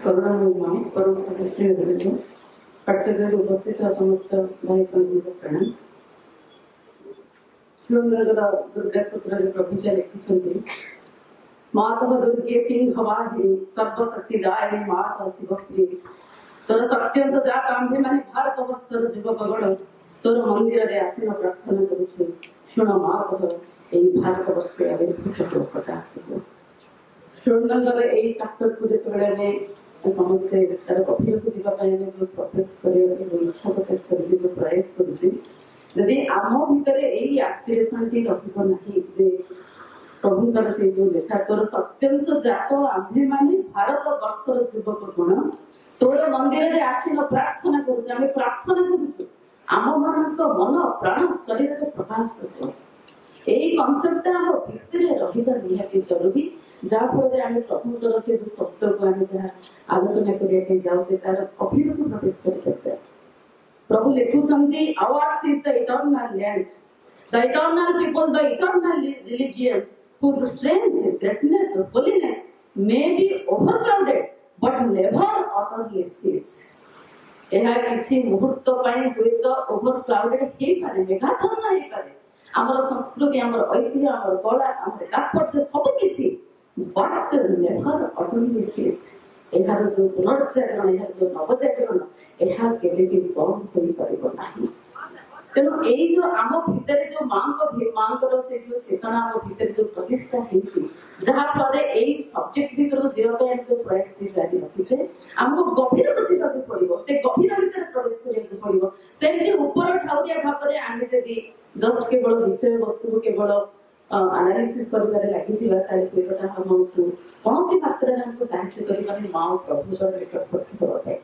करुणामय परम प्रतिष्ठित पाठ्यक्रम उपस्थित समस्त भाई बंधु प्रणाम। सुरेंद्र दुर्गा स्तोत्र प्रभु लिखिं मातः दुर्गे सिंह वाहिनी सर्वशक्तिदायिनी माता शिवप्रिय तोर सत्य सजा कांभे माने भारत वर्षर युवकगण तोर मंदिर रे आसीन प्रार्थना करुछु शुण मातः एई भारत वर्ष आविर्भूत प्रकाश हो। सुरेंद्र एई चैप्टर को जेतबेले में समस्ते तार गभीर को जीवा पाए में जो प्रोसेस करे जो इच्छा प्रकाश करे जो प्रयास करछि यदि आम भितर एई एस्पिरेशन टी रहिबो नाही जे प्रभुंकर से जो लेखा तोर सत्यंश जात आम्भे माने भारत वर्षर युवक गण तोर मंदिर रे आसीन प्रार्थना करूछ आमे प्रार्थना करूछ आम मानक मन प्राण शरीर रे प्रकाश हो। एई कांसेप्ट हम भितर रहिबा निहाती जरूरी जा फल आम प्रभुंकर से जो शब्द को आम जहाँ आलोचना करने जाऊे तार गभीर को प्रवेश कर प्रभु लिखुंट ours is the eternal land the eternal people the eternal religion whose strength, greatness, holiness may be overclouded but never utterly cease. एहा किछि मुहूर्त पाई हुए तो ओवरक्लाउडेड हे पारे मेघाच्छन्न हे पारे हमर संस्कृति हमर ऐतिह्य हमर कला हमर तात्पर्य सब किछि but never utterly cease. एहार जो पुनर्जागरण एहार जो नवजागरण एहा केबे भी बंद होई परिबो नाही। तेणु यही जो आम भितर जो मांकर से जो चेतना आम भितर जो प्रतिष्ठा होती जहाँ फल यही सब्जेक्ट भीतर को जीवाई जो प्रयास जारी रखीचे आमको गभीर को जीवाक पड़ो से गभीर भीतर प्रवेश करने पड़ो सेमती ऊपर ठाउरिया भाव में आम जदि जस्ट केवल विषय वस्तु को केवल एनालिसिस करिबारे लागिथिबा तार हुएत हमको कौन मात्रा हमको साहाय्य करिबारे मां प्रभु रेकर्ड करथिबा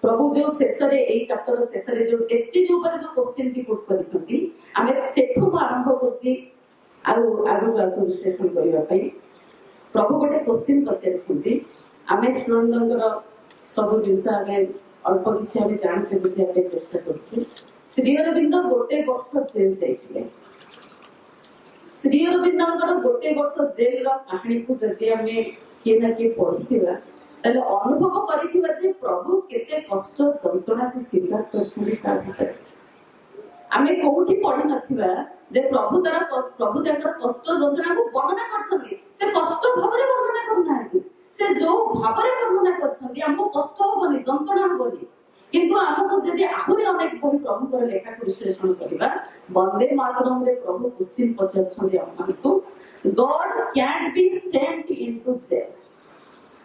प्रभु जो शेष रे एई चैप्टर शेष रे जो टेस्टिंग ऊपर जो क्वेश्चन की पुट करिसंती आमे सेठु आरंभ करछि आगु विश्लेषण करिबा पई प्रभु गोटे क्वेश्चन पचारिसंती आमे स्टूडेंटनकर सब जिंस आमे अल्प किछि आमे जानि बुझिया पे चेष्टा करछि। श्री अरविंद गोटे वर्ष जेल जाइथिले श्री अरविंदनकर गोटे वर्ष जेल रो कहानी को जदि आमे के ना के पढिथिबा ताले अनुभव करिथिबा जे प्रभु केते कष्ट जंत्रणा को स्वीकार करछन्ती ता भीतर आमे कोठी पढि नथिबा जे प्रभु ताकर कष्ट जंत्रणा को वर्णना करछन्ती से कष्ट भाबरे वर्णना करनांती से जो भाबरे वर्णना करछन्ती हमको कष्ट होबनी जंत्रणा होबनी किंतु हमको जदि आहुरी अनेक बही प्रभु कर लेखा को विश्लेषण करिबा वंदे मातरम रे प्रभु क्वेश्चन पछरछन्ती हमको God can be sent into jail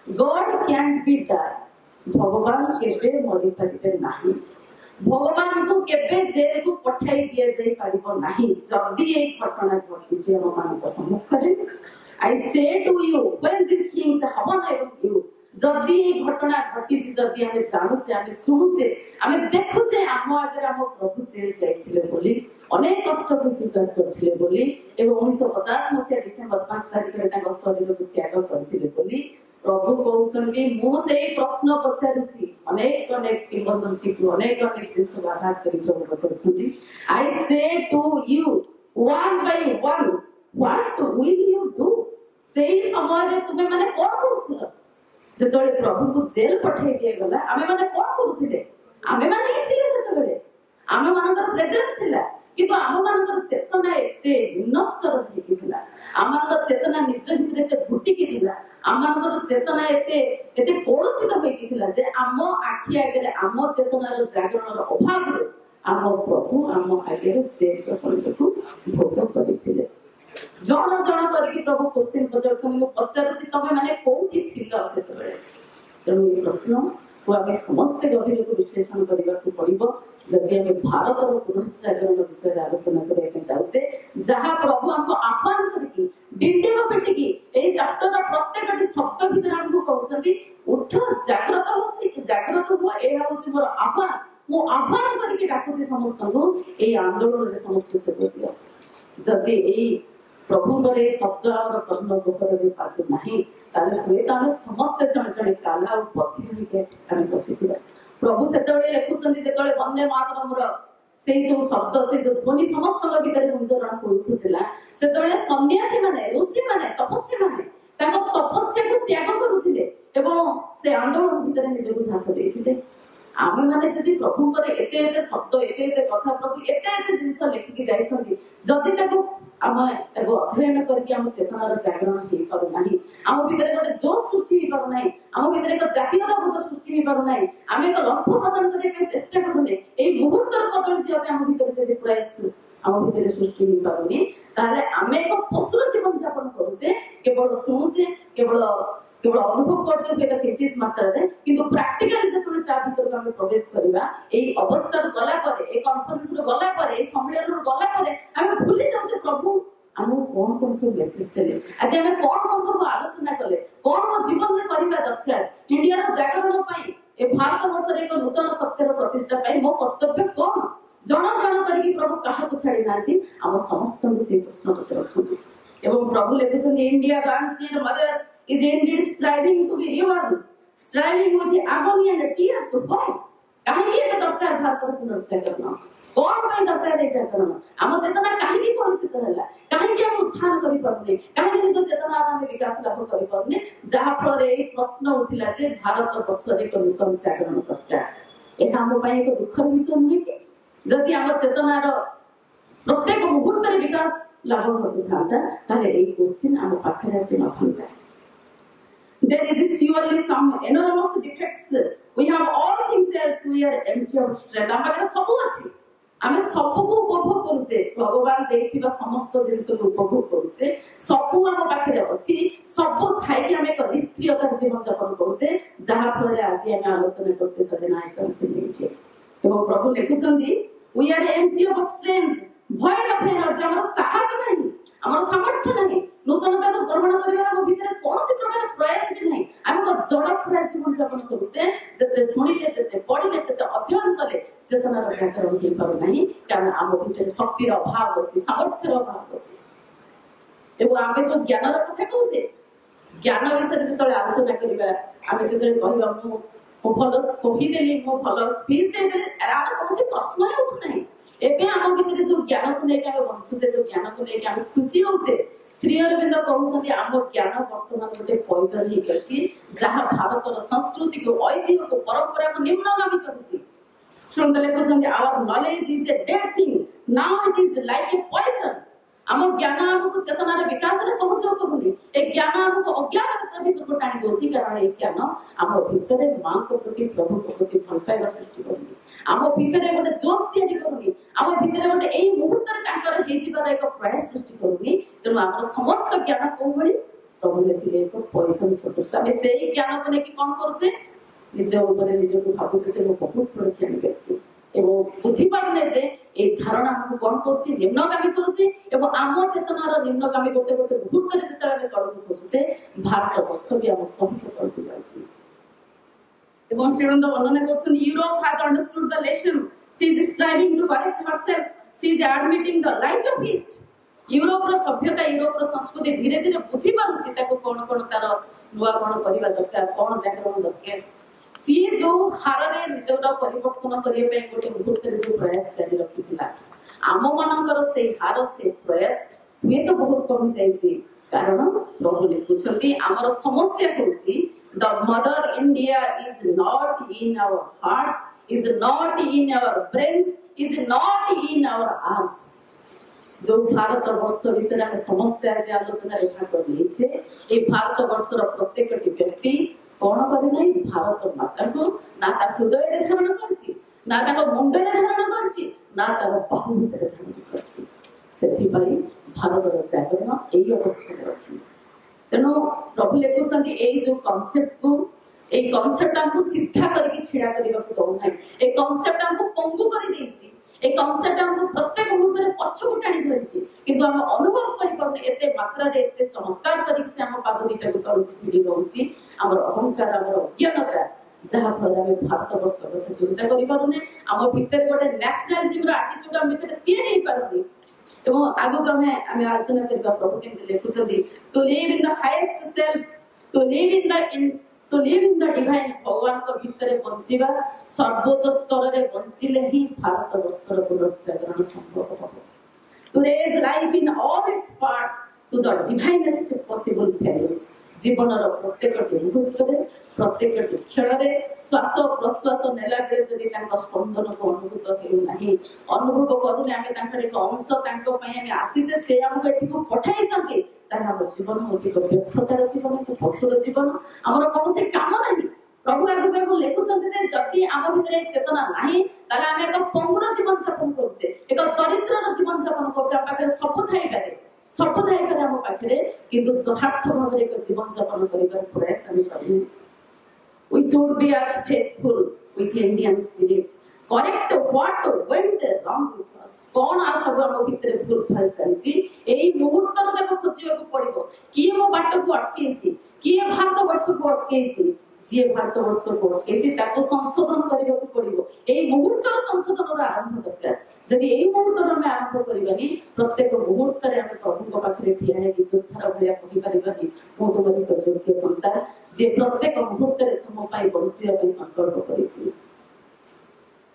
God can't be died भगवान केबे मरि परिते नाही भगवान को केबे जेल को पठाई दिया जाई परिबो नाही जदी ए घटना घटी जे हम मानक सम्मुख रे I say to you when this things happen एवं यू जदी ए घटना घटी जदी हम जानु जे हम सुनु जे हम देखु जे हम आगे हम प्रभु जेल जाइथिले बोली अनेक कष्ट को स्वीकार करथिले बोली एवं 1950 मसिया डिसेंबर 5 तारिख रे ताको शरीर को त्याग करथिले बोली प्रभु कहउछन्ती मु से प्रश्न पछारुछि अनेक अनेक किंवदंती को अनेक जिंस आधार करी प्रभु पछारुछि I say to you one by one what will you do सेही समय रे तुमे माने कोन करूथिलो जेतोले प्रभु को जेल पठाई दिए गला आमे माने कोन करूथिले आमे माने हिथिले सेतबेले आमे मानकर प्रेजेंस थिला किंतु आम मानकर चेतना एते नष्टर हेकिथिला आमनकर चेतना निज भितर एते फुटिकी थिला आमनकर चेतना एते कोळसित होइकिथिला जे आम आखि आगे आम चेतनार जागरणर अभाव रे आम प्रभु आम आगे जेल को भोग करिथिले जण जण करके प्रभु क्वेश्चन पचारछन मु पचारछि तबे माने कोठी थिला सेतबेले तेणु ये प्रश्न को आगे समस्त गभीर को विश्लेषण करने को पड़ो जदि आम भारत पुनर्जागरण विषय आलोचना करने जाऊे जहाँ प्रभु हमको आह्वान करके डिंडिम पिटिकी ए चैप्टर प्रत्येक शब्द भीतर हमको कहते उठ जाग्रत हुआ यह हूँ मोर आह्वान मु आह्वान करके डाकुची समस्त को ए आंदोलन में समस्त जोग दियो जदि ए प्रभुଙ୍କର ଏ ଶବ୍ଦ ଆମର କର୍ଣ୍ଣ ଗୋପରରେ ବାଜୁ ନାହିଁ ତାହେଲେ ହୁଏତ ଆମେ ସମସ୍ତେ ଜଣେ ଜଣେ କାଲା ଆଉ ପଥି ହୋଇକି ଆମେ ବସିଥିବା। ପ୍ରଭୁ ସେତେବେଳେ ଲେଖୁଛନ୍ତି ଯେତେବେଳେ ବନ୍ଦେ ମାତରମର ସେଇ ସବୁ ଶବ୍ଦ ସେ ଯୋଉ ଧ୍ୱନି ସମସ୍ତଙ୍କ ଭିତରେ ଗୁଞ୍ଜରଣ କରୁଥିଲା ସେତେବେଳେ ସନ୍ନ୍ୟାସୀ ମାନେ ଋଷି ମାନେ ତପସ୍ୱୀ ମାନେ ତାଙ୍କ ତପସ୍ୟାକୁ ତ୍ୟାଗ କରୁଥିଲେ ଏବଂ से आंदोलन भितर निजक झांस देते आमे माने जदि प्रभुंकर एते एते शब्द एते एते कथा प्रभु एते एते जिंस लिखिकी जाइछन्ती जदि ताको आमे ताको अध्ययन करके आम चेतनार जागरण हे पारु नाही आम भितर गोटे जोश सृष्टि हे पारु नाही आम भितर एक जातीयता बोध सृष्टि हे पारु नाही आमे एक लक्ष्य प्रदान करने पे चेष्टा करूने एई मुहूर्तर बदल जे आम भितर जदि प्रयास आम भितर सृष्टि हे पारुनी ताले आमे एक पशुर जीवन यापन करूचे केवल शुणुचे केवल केवल अनुभव कर किंचित मात्रा किंतु प्रैक्टिकली जब ता भीतर हम प्रवेश करबा एई अवस्था गला परे ए कॉन्फ्रेंस रो गला परे ए सम्मेलन रो गला परे हम भूली जाउ जे प्रभु हम कोन कोन सब मेसेज देले आज हम कोन कोन सब आलोचना करले कोन मो जीवन में करबा दरकार इंडिया रो जागरण पई ए भारत वर्ष रे एक नूतन सत्यर प्रतिष्ठा पई मो कर्तव्य कोन जण जण करके प्रभु काहा को छाड़ी नांती हम समस्त से प्रश्न पचारछथि एवं प्रभु लेखुछन India the ancient mother is indeed striving to be reborn, striving with the agony and tears to fall. कहीं की एक दरकार भारत को पुनर्जागरण कौन ପାଇଁ ଦରକାର ଏ ଜାଗରଣ ଆମ ଚେତନା କାହିଁକି କଳୁଷିତ ହେଲା କାହିଁକି ଆମେ ଉତ୍ଥାନ କରି ପାରୁନେ କାହିଁକି ନିଜ ଚେତନାର ଆମେ ବିକାଶ ଲାଭ କରି ପାରୁନେ ଯାହା ଫଳରେ ଏହି ପ୍ରଶ୍ନ ଉଠିଲା ଯେ ଭାରତ ବର୍ଷରେ ଏକ ନୂତନ ଜାଗରଣ ଦରକାର ଏହା ଆମ ପାଇଁ ଏକ ଦୁଃଖର ବିଷୟ ନୁହେଁ କି ଯଦି ଆମ ଚେତନାର ପ୍ରତ୍ୟେକ ମୁହୂର୍ତ୍ତରେ ବିକାଶ ଲାଭ ଘଟୁଥାନ୍ତା ତାହେଲେ ଏହି କ୍ୱେଶ୍ଚିନ୍ ଆମ ପାଖରେ ଆସି ନଥାନ୍ତା There is surely some enormous defects. We have all things else. We are empty of strength. हम पाखे सबू अच्छी. हमें सबू को उपभोग करूचे. भगवान देखती बा समस्त जिनिस को उपभोग करूचे. सबू हम पाखे अच्छी. सबू थाई कि हमें एक निष्क्रियता जीवन यापन करूचे. जहाँ फल आज हमें आलोचना करूचे तदे ना इनफिनिटी. एवं प्रभु लेखुचंदी we are empty of strength. भय न फेर जे हमर साहस नहीं. हमर सामर्थ्य नहीं. नूतनता को ग्रहण करिवार हम भीतर कोनसी प्रकार प्रयास भी नहीं आमे को जड़ पूरा जीवन यापन करूचे जते सुनिले जते पढिले जते अध्ययन कले चेतनार जागरण हे पारु नहीं कारण हम भीतर शक्तिर अभाव अछि सामर्थ्यर अभाव अछि एवं आमे जो ज्ञानर कथा कहूचे ज्ञान विषय जते आलोचना करिबा आमे जते कहबा मो भलो कहि देली मो भलो स्पीच दे देली आर कोनसी प्रश्न ही उठ नहीं एबे हम भीतर जो ज्ञान को लेके हम बंचुचे जो ज्ञान को लेके हम खुशी होचे श्री अरविंद कहउछथि आम ज्ञान वर्तमान गोटे पॉइजन ही अछि जहां भारतर संस्कृति को ऐतिह्य को परंपरा को निम्नगामी करछि सुंदर कहउछथि our knowledge is a dead thing now it is like a poison आम ज्ञान हमको चेतनार विकास रे सहयोग करूनी ए ज्ञान हमको अज्ञानता भीतर को टाणी दोछि कारण ए ज्ञान आम भीतर मां को प्रति प्रभु को प्रति भल पाइबा सृष्टि करूनी आम भीतर गोटे जोश तैयारी करूनी आम भीतर गोटे एई मुहूर्त रे तांकर हे जीवार एक प्रयास सृष्टि करूनी तेणु आम समस्त ज्ञान को भली प्रभु लेखिले एक पॉइजन सदृश आम सेई ज्ञान को लेके कोन करछे निज ऊपर निज को भाबुछे जे बहुत प्रज्ञानी व्यक्ति एवं बुझी पारने जे ए धारणा हमको कोन करछि निम्नगामी करछि एवं आम चेतनार निम्नगामी गोटे गोटे मुहूर्त रे जेतले हम तळକୁ खसुछे भारत वर्ष भी हम सहित तळକୁ जाछि एवं श्रीनंद वर्णन करछन Europe has understood the lesson she is striving to correct herself she is admitting the light of east Europe रो सभ्यता यूरोप रो संस्कृति धीरे धीरे बुझी पारुछि ताको कोन कोन तार नुवा कोन करिवा दरकार कोन जागरण दरकार सी जो हार रे निजरा परिवर्तन करिए पे गोटे मुहूर्त रे जो प्रयास जारी रखिथिला आम मानकर से हार से प्रयास हुए तो बहुत कम जाइछि कारण प्रभु लिखुछंती हमर समस्या होछि the mother India is not in our hearts is not in our brains is not in our arms जो भारत वर्ष विषय में समस्त आज आलोचना रे भाग लेछे ए भारत वर्षर प्रत्येक व्यक्ति कौन करे नहीं भारत माता को ना ता हृदय रे धारण करछि ना ता मुंड रे धारण करछि ना ता बाहु भितर धारण करछि सेति पई भारतर जागरण एई अवस्था रे अछि तेनो प्रभु लेखुछंती एई जो कांसेप्ट को एई कांसेप्ट हमको सिद्धा करके छिड़ा करबा को दउ नै ए कांसेप्ट हमको पंगु करि देछि ए कांसेप्ट हमको प्रत्येक मुहूर्त रे पछको टाणी धरिछि किंतु हम अनुभव करि परने एते मात्रा रे एते चमत्कार करिक से हम पाद दिटा को तळ भिडी रहउछि हमर अहंकार हमर अज्ञानता जहा फल हम भारत वर्ष କଥା चिंता करि पारुने हम भितर गोटे नेशनलिज्म रो एटीट्यूड हम भितर तैयारी हे पारुनी एवं आगु हमें आलोचना करबा प्रभु केमते लेखुछथि to live in the highest self to live in the divine भगवान को भीतर बंचिबा सर्वोच्च स्तर रे बंचिले ही भारत वर्षर पुनर्जागरण संभव हो to raise life in all its parts to the divinest possible values जीवन प्रत्येक मुहूर्त प्रत्येक क्षण श्वास प्रश्वास नेला बेले जदि स्पंदन को अनुभूत होना अनुभव करूने आम एक अंश आसीचे से आमको एठी पठाई आम जीवन हूँ एक व्यर्थतार जीवन एक पशुर जीवन आमर कौन काम ना प्रभु आगु लिखुंट जदि आम भर चेतना ना आम एक पंगुर जीवन यापन करुचे एक दरिद्र जीवन यापन कर सब थी सब थी आम पाखे किंतु यथार्थ भाव एक जीवन यापन कर प्रयास आम करूँ We should be as faithful with Indian spirit. Correct what went wrong with us. कौन आ सब हम भीतर भूल भाल चलची एई मुहूर्त रो देखो खोजिबा को पड़िबो किए मो बाट को अटकेछि किए भारत वर्ष को अटकेछि जे भारत वर्ष को अटकेछि ताको संशोधन करबा को पड़िबो एई मुहूर्त रो संशोधन रो आरंभ दरकार जदि एई मुहूर्त रो हम आरंभ करबानी प्रत्येक मुहूर्त रे हम प्रभु को पाखरे ठिया हे कि जोथार भलिया कहि परिबानी मो तुमरी को योग्य संतान जे प्रत्येक मुहूर्त रे तुम पाई बंचिया पे संकल्प करिछि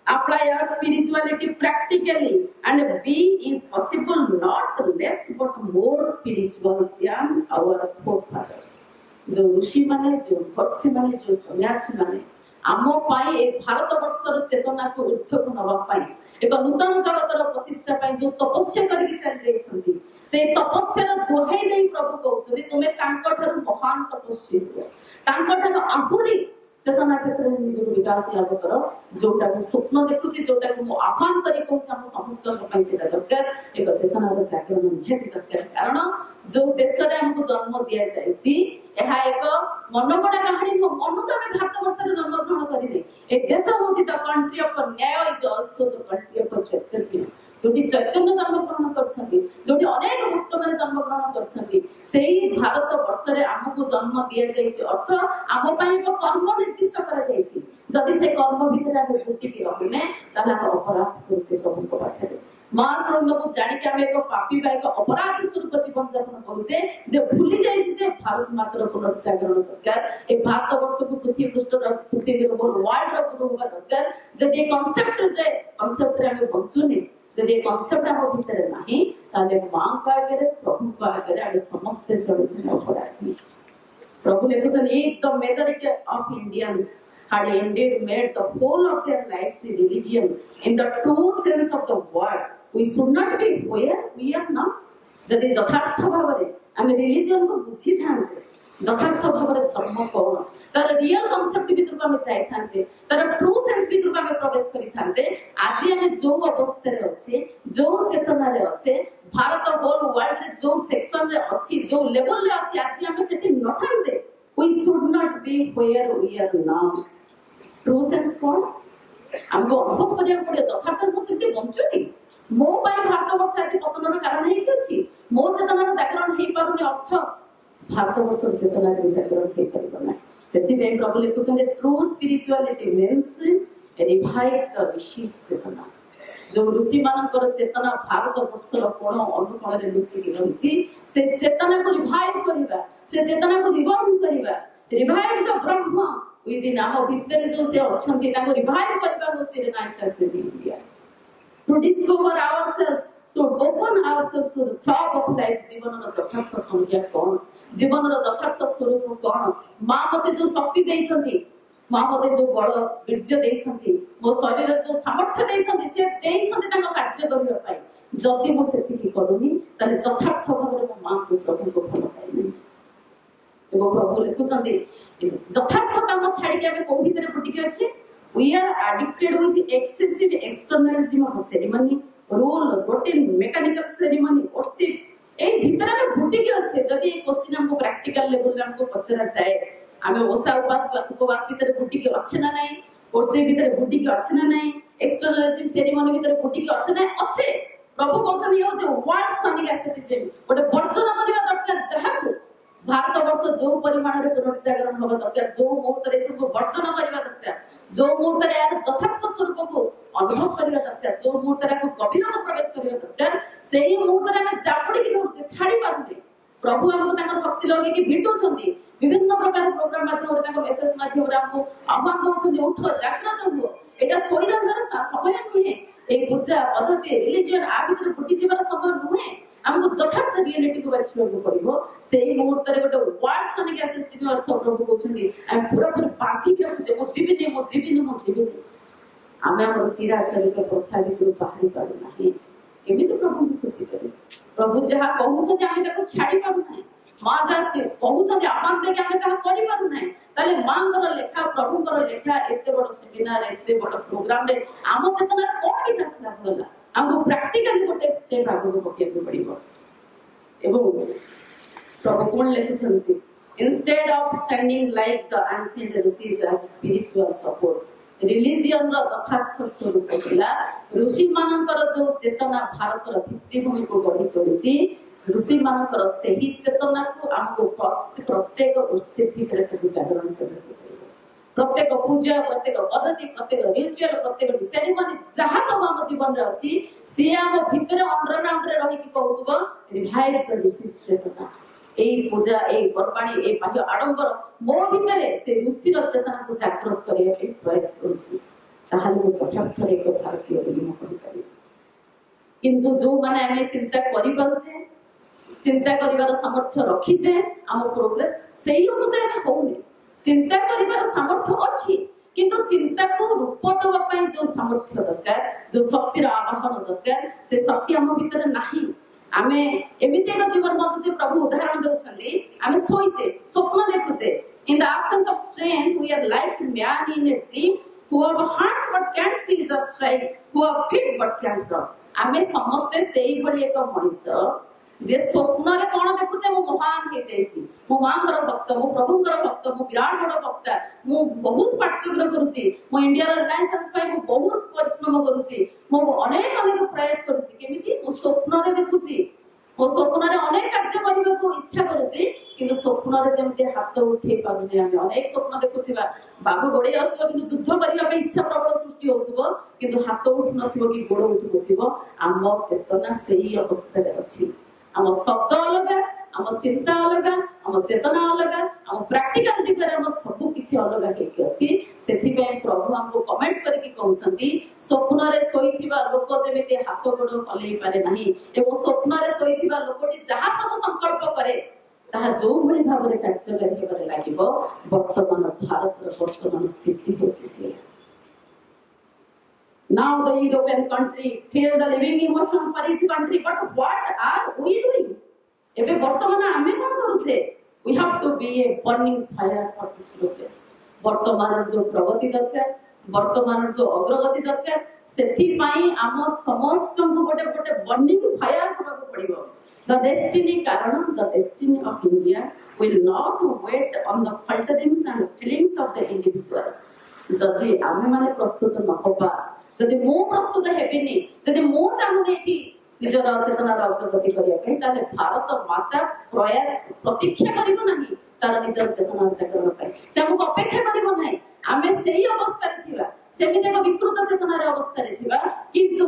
apply our spirituality practically and be if possible not less but more spiritual than our forefathers जो ऋषि माने जो फर्सी माने जो सन्यासी माने आम पाई ए भारत वर्षर चेतना को ऊर्ध्व को नवा पाई एक नूतन जगतर प्रतिष्ठा पाई जो तपस्या करके चल जाइछंती से तपस्यार दोहाई देई प्रभु कहउछथि तुमे तांको ठारू महान तपस्वी हो तांको ठारू आहुरी चेतना क्षेत्र में निज को विकास लाभ कर जोटा को स्वप्न देखुची जोटा को आह्वान करी कहूँ हम समस्त दरकार एक चेतनार जागरण निहाती दरकार कारण जो देश में हमको जन्म दि जाए एक मनगढ़ा कहानी मन को आम भारत वर्ष जन्म ग्रहण करें ए देश हूँ the country of Nyaya is also the country of Chaitanya जोटी चैतन्य जन्म ग्रहण करछंती जोटी अनेक भक्त माने जन्म ग्रहण करछंती सेही भारत वर्ष रे हमको जन्म दिया जायछि अर्थ आम पई एक कर्म निर्दिष्ट करा जायछि जदि से कर्म भितर हम भूति की रहने ताला हम अपराध करछे प्रभु को पाखरे महाश्रम को जानि के हम एक पापी बा एक अपराधी स्वरूप जीवन यापन करूचे जे भूली जायछि जे भारत मात्र पुनर्जागरण दरकार ए भारत वर्ष को पृथ्वी पृष्ठ पृथ्वी रो वर्ल्ड रो गुरु होबा दरकार जदि कांसेप्ट रे हम बंचुनी जदि कांसेप्ट हम भीतर नाही ताले मां का आगे प्रभु का आगे आगे समस्त जड़ अपराधी प्रभु लिखुछन if the majority of Indians had indeed made the whole of their lives a religion in the true sense of the word we should not be where we are now जदि यथार्थ भाव रे हम रिलीजन को बुझी थांते यथार्थ भाव रे धर्म कोन तार रियल कांसेप्ट भीतर को हम जाय थांते तार ट्रू सेंस भीतर को हम प्रवेश करि थांते आज हम जो अवस्था रे अछि जो चेतना रे अछि भारत होल वर्ल्ड रे जो सेक्शन रे अछि जो लेवल रे अछि आज हम सेठी न थांते we should not be where we are now true sense कोन हमको अनुभव करिया पड़े यथार्थ में सेठी बंचुनी मो पाई भारत वर्ष आज पतनर कारण है कि अछि मो चेतनार जागरण हे पारुनी अर्थ भारत वर्ष चेतना जागरण हे परिबना सेठी में प्रभु लिखुछन true spirituality means revive the rishis चेतना जो ऋषि मानकर चेतना भारत वर्षर कोण अनुकोण रे लुचि के रहिछि से चेतना को रिवाइव करिबा से चेतना को रिबॉर्न करिबा रिवाइव द ब्रह्म विदिन आम भितर जो से अछंती ताको रिवाइव करिबा होछि रिनाइट से India to discover ourselves to open ourselves to the throb of life जीवन रो यथार्थ संज्ञा कोन जीवन रो यथार्थ स्वरूप कोन मां मते जो शक्ति देइछंती मां मते जो बळ वीर्य देइछंती मो शरीर जो सामर्थ्य देइछंती से देइछंती ताको कार्य करिवा पाई जति मो सेति की करूनी ताले यथार्थ भाबरे मो मां को प्रभु को फल पाइनी एगो प्रभु लिखुछंती यथार्थ काम छाडी के हमें को भीतर फुटी के अछि we are addicted with excessive externalism of ceremony rule routine mechanical ceremony worship ए भीतर में फुटी के अछि जदी ए क्वेश्चन हमको प्रैक्टिकल लेवल रे हमको पचरा जाए हमें ओसा उपवास भीतर फुटी के अछि ना नहीं वर्षे भीतर फुटी के अछि ना नहीं एक्सटर्नलिज्म सेरेमनी भीतर फुटी के अछि ना अछि प्रभु कहछन यो जे वर्ल्ड सनिक एसेटिज्म गोटे वर्जन करबा दरकार जहाको भारत वर्ष जो परिमाण रे पुनर्जागरण होबा दरकार जो मुहूर्त रे सब वर्जन करबा दरकार जो मुहूर्त रे यार यथार्थ स्वरूप को अनुभव करबा दरकार जो मुहूर्त रे को गभीरता प्रवेश करबा दरकार सेही मुहूर्त रे हम जापड़ी की धरते छाड़ी पारुनी प्रभु हमको ताका शक्ति लगे कि भेटो छथि विभिन्न प्रकार प्रोग्राम माध्यम रे ताका मेसेज माध्यम रे हमको आह्वान दउ छथि उठो जागृत हो एटा सोइरांगर समय नुहे ए पूजा पद्धति रिलीजन आ भीतर फुटी जीवार समय नुहे हमको यथार्थ रियलिटी को बाछिबा को पड़िबो सेही मुहूर्त रे गोटे वर्ड सने के आसे तीन अर्थ प्रभु कहउछन्ती हम पूरा पूरा बांधी के रखुचे मो जीविनी आमे हमर चिराचरित प्रथा भितर बाहरी पारु नाही एमिति प्रभु को खुशी करे प्रभु जहा कहउछन्ती आमे ताको छाडी पारु नाही मां जा से कहउछन्ती आमान दे के आमे ताहा करि पारु नाही ताले मांगर लेखा प्रभुकर लेखा एते बड़ सेमिनार एते बड़ प्रोग्राम रे आम चेतना कोन विकास लागला हमको प्रैक्टिकली गोटे स्टेप आगु पकेबे पड़िबो एवं प्रभु कोन लेखुछन्ती instead of standing like the ancient rishis as spiritual support religion रो यथार्थ स्वरूप थिला ऋषि मानकर जो चेतना भारत रो भित्तिभूमि को गढ़ी तोड़िछि ऋषि मानकर सेही चेतना को हमको प्रत्येक ऋषि भितर को जागरण करबे प्रत्येक पूजा प्रत्येक पद्धति प्रत्येक रिचुअल प्रत्येक सेरेमनी जहाँ सब हम जीवन रे अछि से हम भितर अंडरग्राउंड रे रही कि कहउतबो रिवाइव द ऋषि चेतना ए पूजा ए परपाणी ए बाह्य आडंबर मो भितर से ऋषि चेतना को जागृत करे प्रयास करूछि ताहाले मो यथार्थ रे एक भारतीय बोली म कहि पारि किंतु जो माने हमें चिंता करि पाछे चिंता करिवार सामर्थ्य रखी जे हम प्रोग्रेस सेही अनुसार में होउनी चिंता करिवार सामर्थ्य अछि किंतु चिंता को रूप देबा पई जो सामर्थ्य दरकार जो शक्तिर आवाहन दरकार से शक्ति हम भितर नाही आमे एमिति एक जीवन बंचुचे प्रभु उदाहरण देउछन्ती आमे सोइचे स्वप्न देखुचे in the absence of strength we are like man in a dream who have hearts but can't see the strike who have feet but can't run आमे समस्ते सेही भली एक मनुष्य जे स्वप्न रे कोन देखुचे मो महान हे जाईची मो मांगर भक्त मो प्रभुंकर भक्त मो विराट बड़ भक्त मो बहुत पाठचक्र करूची मो इंडिया रे लाइसेंस पाई मो बहुत परिश्रम करूची मो अनेक प्रयास करूची केमिति मो स्वप्न रे देखुची मो स्वप्न रे अनेक कार्य करबा को इच्छा करूची किंतु स्वप्न रे जेमते हाथ उठे पारुने हम अनेक स्वप्न देखुथिबा बाघ गोडे आस्तबो किंतु युद्ध करबा पे इच्छा प्रबल सृष्टि होतबो किंतु हाथ उठ नथिबो कि गोड उठुथिबो आम चेतना सेही अवस्था रे अछि आम शब्द अलग आम चिंता अलग आम चेतना अलग आम प्रैक्टिकल दिगरे हम सब किछि अलग हेकि अछि सेथि पे प्रभु हमको कमेंट करके कहउछन्ती स्वप्न रे सोइथिबा लोक जेमिति हाथ गोड हलई पारे नाही एवं स्वप्न रे सोइथिबा लोकटी जहा सब संकल्प करे ताहा जो भली भाबरे कार्यकारी हेबारे लागिबो वर्तमान भारत रो वर्तमान स्थिति होछि से Now the European country feel the living emotion for each country, but what are we doing? एबे वर्तमान आमे कोन करूछे? We have to be a burning fire for this progress. वर्तमान जो प्रगति दरकार, वर्तमान जो अग्रगति दरकार, सेथि पई आम समस्त को गोटे burning fire होबा को पड़िबो. The destiny karanam, the destiny of India will not wait on the falterings and feelings of the individuals. जदि आमे माने प्रस्तुत न होबा जदि मो प्रस्तुत हेबिनी जदि मो चाहुने कि निजर चेतना अग्रगति करिया पे ताले भारत माता प्रयास प्रतीक्षा करिवो नाही तार निजर चेतना जागरण पे से हमको अपेक्षा करिवो नाही आमे सेही अवस्था रे थिबा सेमिते एक विकृत चेतना रे अवस्था रे थिबा किंतु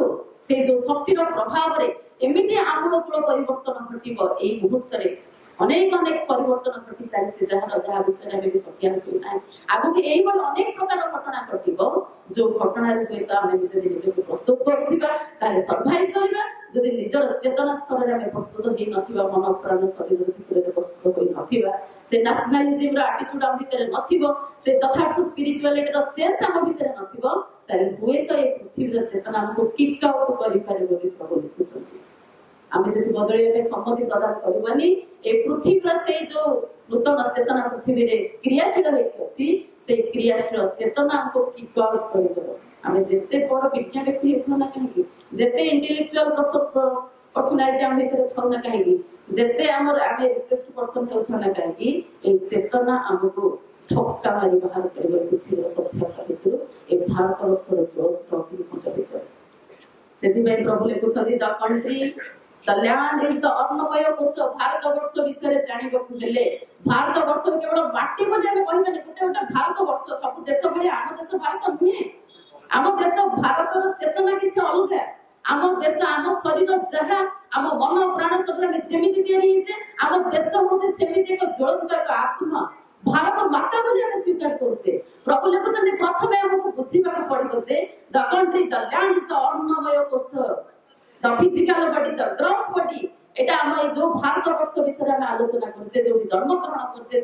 से जो शक्ति रो प्रभाव रे एमिते आमूलचूल परिवर्तन घटिबो एई मुहूर्त रे अनेक परिवर्तन घटी चली जहाँ विषय में भी सत्यान होना आगु के एई बड़ अनेक प्रकार घटना घटिबो जो घटना रे तो आमे निजे निजे को प्रस्तुत करथिबा ताले सर्वाइव करबा जदि निजर चेतना स्तर रे आमे प्रस्तुत हे नथिबा मन प्राण शरीर भितर प्रस्तुत होई नथिबा से नेशनलिज्म रो एटीट्यूड हम भितर नथिबो से यथार्थ स्पिरिचुअलिटी रो सेंस हम भितर नथिबो ताले हुए तो ए पृथ्वी रो चेतना हमको किक आउट करि पारे बोली प्रभु लिखुछन्ती आमे जति बदलैया पे सम्मति प्रदान करबानी ए पृथ्वी पर से जो नूतन चेतना पृथ्वी रे क्रियाशील हेकि अछि से क्रियाशील चेतना हमको किक आउट करबो आमे जते बड़ विज्ञान व्यक्ति हेथो ना कहि जते इंटेलेक्चुअल पर्सनालिटी हम भितर थौ ना कहि जते हमर आमे रिचेस्ट पर्सन हेथो ना कहि ए चेतना हमको ठोक्का मारी बाहर करबो पृथ्वी रे सभ्यता भितर ए भारत वर्ष रो जो प्रकृति को भितर सेति में प्रभु लेखुछथि the country The land is the अन्नमय कोश भारत वर्ष विषय जानिबो हेले भारत वर्ष केवल माटी बोले हम कहबे गोटे गोटे भारत वर्ष सब देश भले आम देश भारत नुहे आम देश भारत रो चेतना किछ अलग आम देश आम शरीर जहा आम मन प्राण शरीर में जेमिति तयारी हिचे आम देश होचे सेमिति एक ज्वलंत एक आत्मा भारत माता बोले हम स्वीकार करछे प्रभु लेखुछन्ते प्रथमे हमको बुझिबा को पड़िबो जे the country the land is the annamaya kosha The physical body, the gross body, এটা आम जो भारत वर्ष विषय में आलोचना करछे जो जन्म ग्रहण करछे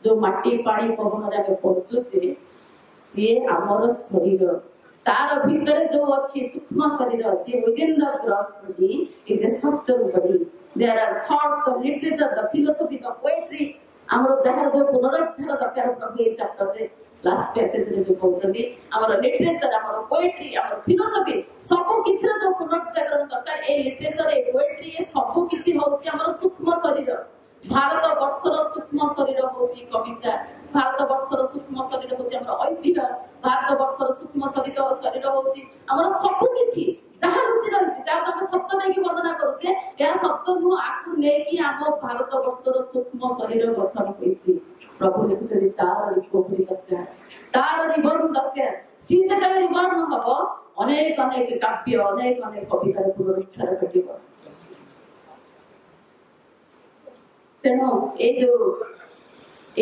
जो माटी पानी पवन रे आमे पहुंचुचे सी आमर शरीर तार भीतर जो अच्छी सूक्ष्म शरीर अच्छी within the gross body is a softer body there are thoughts the literature the philosophy the poetry हमरो जहार जो पुनरुद्धार दरकार प्रभु ए चैप्टर रे लास्ट पैसेज रे जो कहउछथि हमरो लिटरेचर हमरो पोएट्री हमरो फिलोसफी सब किछि रे जो पुनरुज्जागरण दरकार ए लिटरेचर ए पोएट्री ए सब किछि होछि हमरो सूक्ष्म शरीर भारत वर्षर सूक्ष्म शरीर होछि कविता भारत वर्षर सूक्ष्म शरीर होछि हमरो ऐतिह्य भारत वर्षर सूक्ष्म शरीर होछि हमरो सब किछि जहा रुचि रहिछि जा हम शब्द नै कि वर्णना करूछे या शब्द नु आकु नै कि हम भारत वर्षर सूक्ष्म शरीर गठन होइछि प्रभु लिखुछथि तार रिकवरी दरकार तार रिबर्न दरकार सी जका रिबर्न हबो अनेक अनेक काव्य अनेक अनेक कवितार पुनरुच्चार घटिबो तेनो ए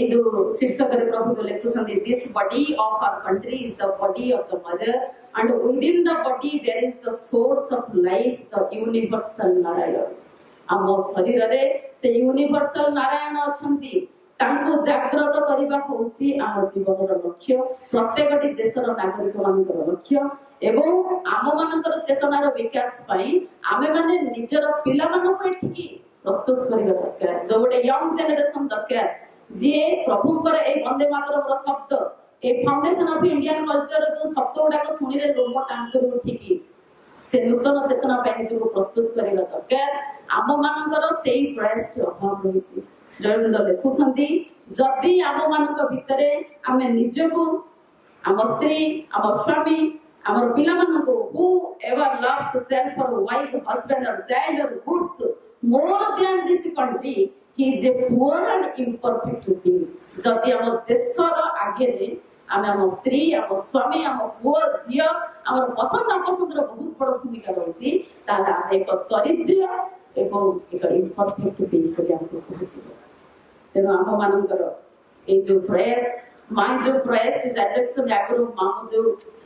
जो शीर्षक रे प्रभु जो लिखुछथि this body of our country is the body of the mother and within the body there is the source of life the universal narayana आम शरीर रे से यूनिवर्सल नारायण अछंती तांको जागृत करिबा होउची आम जीवनर लक्ष्य प्रत्येकटी देशर नागरिक मानकर लक्ष्य एवं आम मानकर चेतनार विकास पई आमे माने निजर पिला मानको एठिकी प्रस्तुत करिबा दरकार जो गोटे यंग जनरेशन दरकार जे प्रभुकर ए वंदे मातरम शब्द ए फाउंडेशन ऑफ इंडियन कल्चर जो शब्द गुडाक सुनिले लोम टांकर उठिकी से नूतन चेतना पाई जो प्रस्तुत करिबा दरकार आम मानकर सेही प्रयास अभाव रहिछि श्रीरंद लिखुछंती जदि आम मानक भितरे आमे निजको आम स्त्री आम स्वामी आम पिला मानको हु एवर लव्स सेल्फ और वाइफ हस्बैंड और चाइल्ड और goods more than this country he is a poor and imperfect being जदि आम देशर आगे रे आमे आम स्त्री आम स्वामी आम पुओ झियो आम पसंद अपसंद रो बहुत बड़ भूमिका रहउची ताला आमे एक दरिद्र एवं एक इम्परफेक्ट बीइंग को हमको कहछि तेनो आम मानकर ए जो प्रयास माय जो प्रयास के डायरेक्शन आगरो माम जो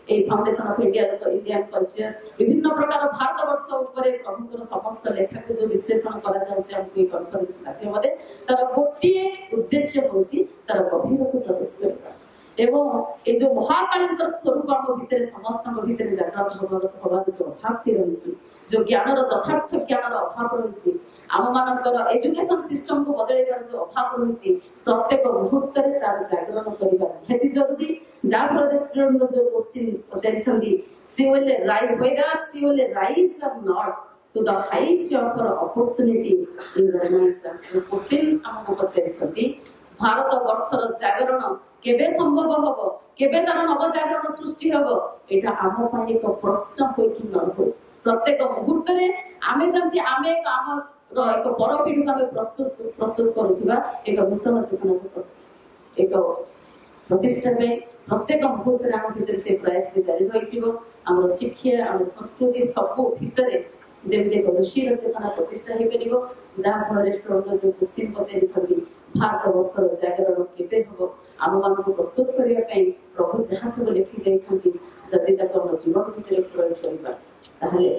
ए फाउंडेशन ऑफ इंडिया तो इंडियन कल्चर विभिन्न प्रकार भारत वर्ष ऊपर प्रभुकर समस्त लेखा को जो विश्लेषण करा जाउचे हमको ए कॉन्फ्रेंस माध्यम रे तार गोटिए उद्देश्य होछि तार गभीर को प्रवेश करबा एवं ए जो महाकालीनकर स्वरूप हम भीतर समस्त भीतर जागृत होबार जो अभाव रहिछि जो ज्ञानर यथार्थ ज्ञानर अभाव रहिछि आम मानकर एजुकेशन सिस्टम को बदलैबार जो अभाव रहिछि प्रत्येक मुहूर्त रे तार जागरण करिबा हेति जरूरी जा फल स्टूडेंट जो क्वेश्चन पचारिछंदी she will rise whether she will rise or not to the height of our opportunity in the Renaissance question हमको पचारिछंदी भारत वर्षर जागरण केबे संभव हबो केबे तार नव जागरण सृष्टि हबो एटा आम पई एक प्रश्न होय कि न होय प्रत्येक मुहूर्त रे आमे जंती आमे एक आम रो एक पर पीढ़ी को आमे प्रस्तुत करूथिबा एक नूतन चेतना को एक प्रतिष्ठा में प्रत्येक मुहूर्त रे आम भीतर से प्रयास के जारी रहिथिबो हमर शिक्षा हमर संस्कृति सब भीतर जेमते ऋषि चेतना प्रतिष्ठा हे परिबो जहा फल रेस्टोरेंट जो क्वेश्चन पचारि छथि भारत वर्षर जागरण केबे हबो आम मान को प्रस्तुत करिया पई प्रभु जहा सब लिखि जाई छथि जदि तक हम जीवन भीतर प्रयोग करिबा ताहले